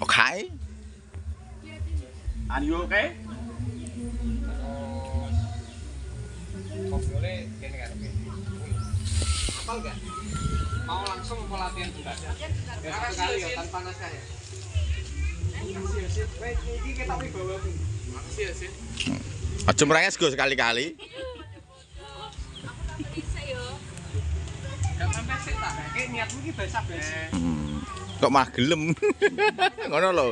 Oke. Anio oke. Boleh gini kan oke. Hafal enggak? Mau langsung pelatihan mendadak. Karena sekali ya tanpa naskah ya. Makasih ya sih. Wait, ini kita wibawa. Makasih ya sih. Aja mrenges go sekali-kali. Gak sampai sih tak. Kayak niatmu ki basa-basi. Kok mah gelem. Ngono lho.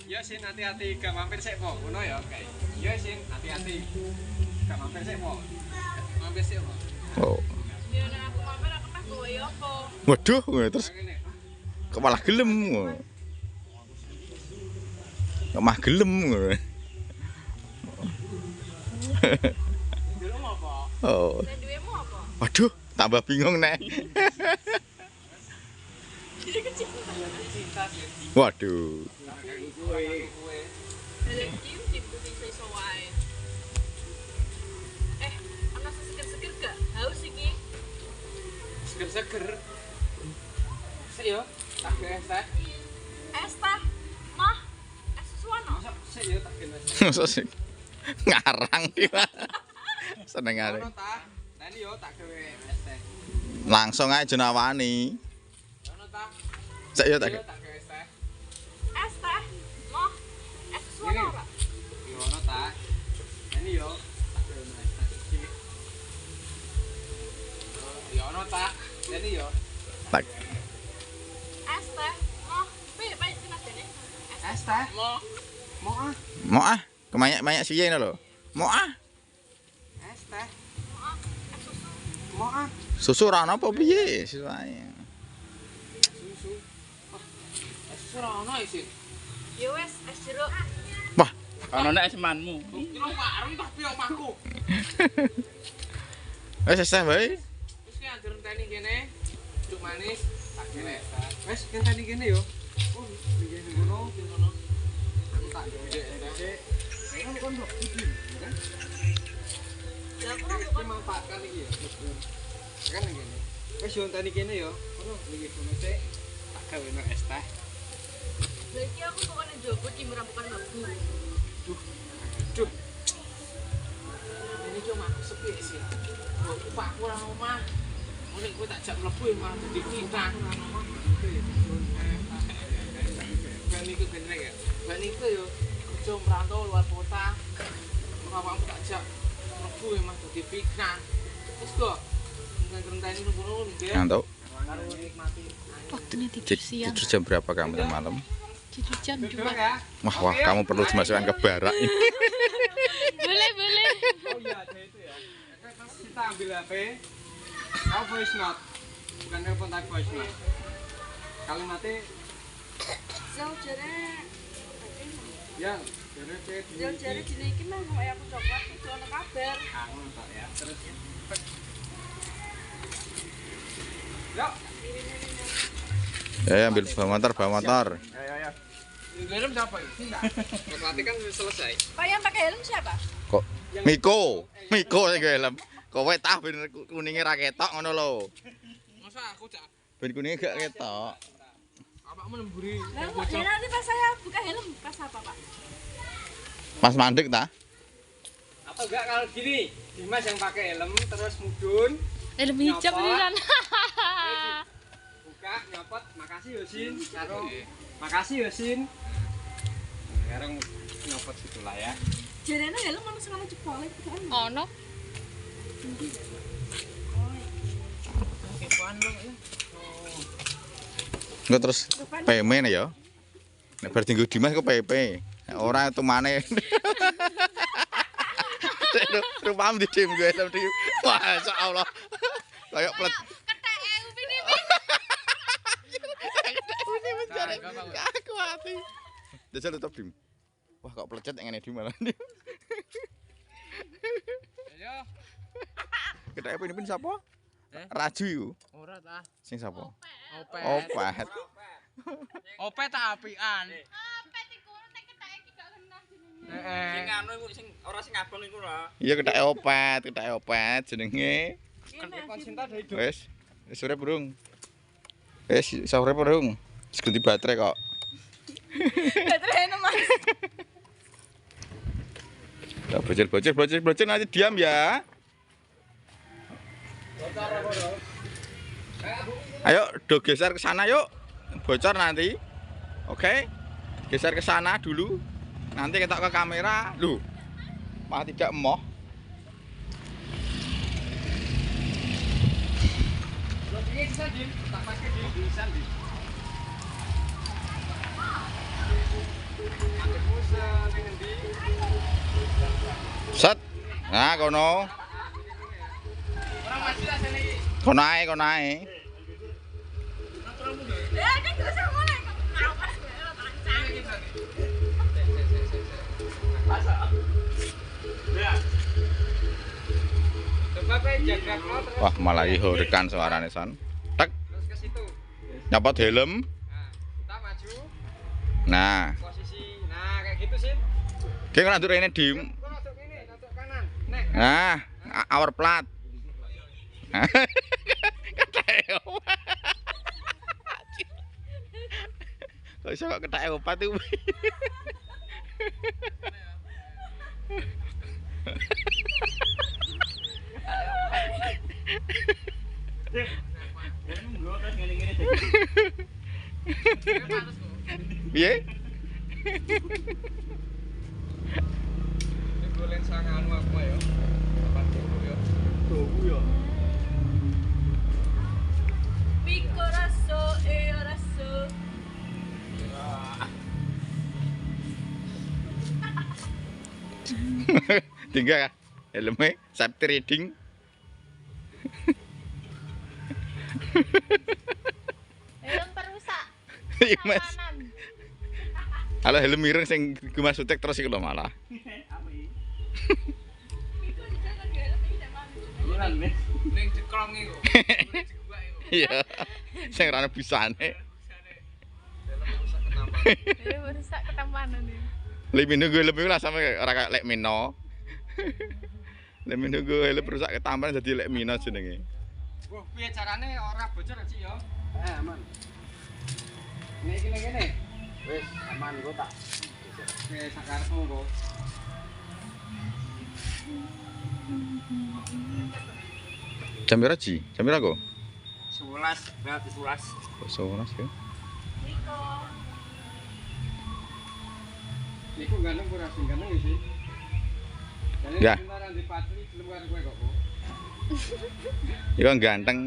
Ya sih hati-hati gak mampir sik po. Ngono ya kayak. Ya sih hati-hati. Gak mampir sik po. Mampir sik po. Oh. Ya nek aku mampir aku mah gowo ya apa. Waduh, terus kok malah gelem. Kok mah gelem ngono. Dulu mau apa? Oh. Nek duwemu apa? Waduh, tambah bingung nek. Cinta sih. Waduh. Balik kim timku iso wae. Ana seger-seger gak? Haus iki. Seger-seger. Sik yo, tak es teh. Es teh. Mah, es susu ana. Masa sik yo tak gen es teh. Masa sih ngarang iki. Senengane. Ono ta? Nah ini yo tak gawe es teh. Langsung aja nawani. Ono ta? Sik yo tak. Yo tak gawe es teh. Es teh. Mah, es susu ana ora? Yo ono ta? Nah ini yo tak gawe es teh iki. Yo ono ta? Nah ini yo Tak. Es teh. Mah, piye jenenge? es teh. Mah, Mau ah Mau ah, kemanyak-manyak siye lho. Mau ah. es teh. es susu. Mau ah Susu ora ana apa piye? Siswae. susu. Es susu ora ono isin. Ya wes, es jeruk. Wah, Ono nek semanmu. Kira warung tak piye omahku. wis seseh wae. Wis ki anjur enteni kene. Cuk manis tak gawe es teh. Wis enteni kene yo. Oh, ngene ngono, ngono. Aku tak gawe es teh. Kan kon kok iki, kan? Ya aku Ini mau manfaatkan iki ya. Kan ngene. Wis yo enteni kene yo. Ono iki kono sik. Tak gawe no es teh. lagi aku pokoknya jogo di merampukan lagu. Duh. Ini cuma sepi sih. Aku pak kurang omah. Mulai kowe tak jak mlebu malah dadi kita. Ben iku bener ya. Ben iku yo kerja merantau luar kota. Bapakmu tak jak mlebu malah dadi pikiran. Wis kok. Ngenteni ngono nggih. Ngantuk. Karo nikmati. Waktunya tidur siang. Tidur jam berapa kamu malam? Tidur jam 2. Duduk ya. Wah, kamu perlu dimasukkan ke barak ini. Boleh. Oh iya ada itu ya. Terus kita ambil HP. Kau voice note. Bukan telepon tapi voice note. Kalimatnya Jare ya dari cek jare jenenge iki mah kaya aku coklat itu ana kabar. aku nonton ya. Terus yuk. Ya, ambil bawa motor. Ya. Helm siapa ini? Berarti kan selesai. Pak yang pakai helm siapa? Kok Miko sing helm. Kowe tah ben kuninge ra ketok ngono lho. Masa aku cak Ben kuninge gak ketok. apakmu nemburi Nah, nanti pas saya buka helm pas apa, Pak? Mas mandek ta? atau enggak kalau gini Dimas yang pakai helm terus mudun Helm hijab beneran. beneran. buka nyopot makasih Yosin karo makasih Yosin sekarang nyopot gitulah ya Jarene helm ono sing ana jebole kan. Ono. kepoan dong ya Enggak terus PM nih ya. Nek bar dinggo Dimas kok PP. Nek ora tumane. Rupam di tim gue sama tim. Masya Allah. Kayak plet. Keteke upine. Ini mencari aku hati. Jajal tutup tim. Wah kok plecet ngene di malah. ayo Kita ini pun siapa? Raju iku. ora ta Sing siapa? opet Opet. opet ta apian Opet iku nek keteke iki gak kenal jenenge. sing anu iku sing ora sing abang iku lho. Iya ketake opet jenenge. kan cinta dari hidup Wes sore burung. Wes sore burung. Wis ganti baterai kok. Baterainya Mas. Bocil nanti diam ya. Ayo, do geser ke sana yuk. Bocor nanti. Oke. Geser ke sana dulu. Nanti kita ke kamera. Loh. Malah tidak emoh. Ini bisa Dim, tak pakai Dim, bisa Dim. Ada musa dengan di. Set. Nah, kono. Orang masih lah sini. Kono ae. Ya, kan gak usah mulai. Awas gue lo lancang. Masa? Ya. Coba jaga terus. Wah, malah ihurikan suarane son. Tek, Terus ke situ. nyopot helm. Nah, kita maju. Nah, Posisi. Nah, kayak gitu sih. ki kok nandur rene dim. Kau masuk ini, masuk kanan. Nek. Nah, our plat. Kok iso kok kethake opat tuh. Piye? Ini gue lensa nganu aku ya. Apa dulu ya? Tuh ya. Pico raso, raso. Tinggal helmnya safety riding. Helm perusak. Iya Mas. Kanan. Halo helm miring sing Gumas Sutek terus iku lho malah. Pico dijaga di helm ini tidak mau. Ning ceklong iku. Iya. Sing ora bisane. Helm perusak ketampanan nih. Lemino gue lebih lah sampe ora kayak lek mino. Lemino gue helm rusak ketampan jadi lek mino jenenge. Wah, piye carane ora bocor sih ya? Aman. Nek iki ngene. Wis aman kok tak. Wis sakarepmu kok. Jam pira Ji? Jam pira kok? 11, berarti 11. Kok 11 ya? Pico. Niku ganteng ora sing ganteng ya sih. Jadi Enggak. sebentar di patri belum karo kowe kok. Iku ganteng.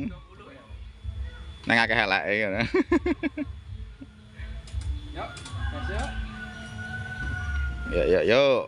Nang akeh eleke ngono. Yuk, gas yuk. Yuk.